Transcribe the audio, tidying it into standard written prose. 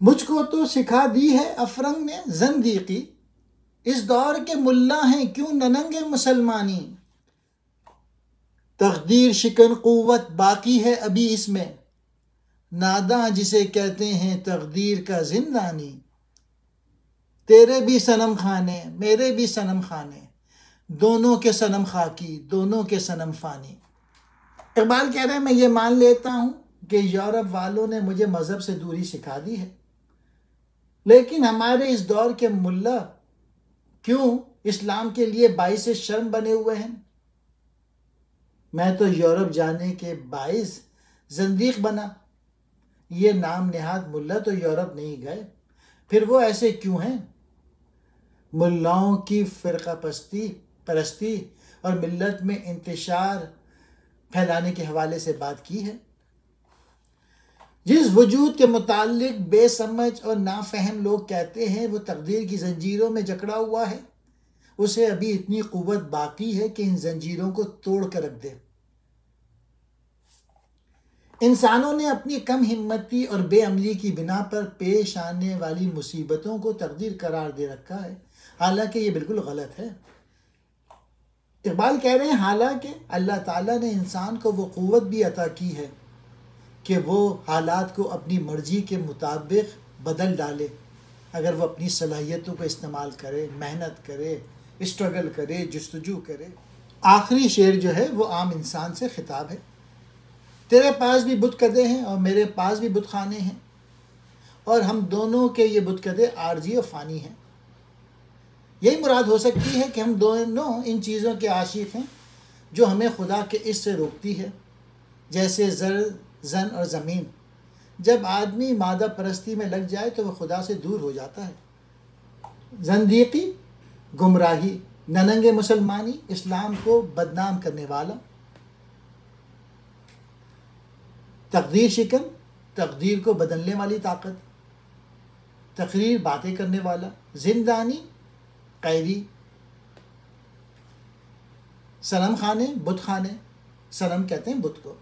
मुझको तो सिखा दी है अफरंग ने ज़ंदीकी, इस दौर के मुल्ला हैं क्यों ननंगे मुसलमानी। तकदीर शिकन क़ुव्वत बाकी है अभी इसमें, नादां जिसे कहते हैं तकदीर का जिंदानी। तेरे भी सनम खाने मेरे भी सनम खाने, दोनों के सनम खाकी दोनों के सनम फानी। इकबाल कह रहे हैं मैं ये मान लेता हूँ कि यूरोप वालों ने मुझे मज़हब से दूरी सिखा दी है, लेकिन हमारे इस दौर के मुल्ला क्यों इस्लाम के लिए बाइस शर्म बने हुए हैं। मैं तो यूरोप जाने के बाइस ज़ंदीक बना, ये नाम नेहाद मुल्ला तो यूरोप नहीं गए, फिर वो ऐसे क्यों हैं। मुल्लाओं की फ़िरका परस्ती और मिल्लत में इंतशार फैलाने के हवाले से बात की है। जिस वजूद के मुताल्लिक बेसमझ और नाफहम लोग कहते हैं वो तकदीर की जंजीरों में जकड़ा हुआ है, उसे अभी इतनी क़ुव्वत बाकी है कि इन जंजीरों को तोड़ कर रख दे। इंसानों ने अपनी कम हिम्मती और बेअमली की बिना पर पेश आने वाली मुसीबतों को तकदीर करार दे रखा है, हालांकि ये बिल्कुल गलत है। इकबाल कह रहे हैं हालांकि अल्लाह ताला ने इंसान को वो क़ुव्वत भी अता की है कि वो हालात को अपनी मर्जी के मुताबिक बदल डाले, अगर वो अपनी सलाहियतों को इस्तेमाल करे, मेहनत करे, स्ट्रगल करे, जस्तजू करे। आखिरी शेर जो है वो आम इंसान से खिताब है। तेरे पास भी बुतकदे हैं और मेरे पास भी बुतखाने हैं, और हम दोनों के ये बुतकदे आर्जी और फ़ानी हैं। यही मुराद हो सकती है कि हम दोनों इन चीज़ों के आशिक़ हैं जो हमें खुदा के इश्क़ से रोकती है, जैसे ज़र, ज़न और ज़मीन। जब आदमी मादा परस्ती में लग जाए तो वह खुदा से दूर हो जाता है। ज़ंदीकी गुमराही, ननंगे मुसलमानी इस्लाम को बदनाम करने वाला, तकदीर शिकन तकदीर को बदलने वाली ताकत, तकरीर बातें करने वाला, जिंदानी कैदी, सनम खाने बुत खाने, सनम कहते हैं बुत को।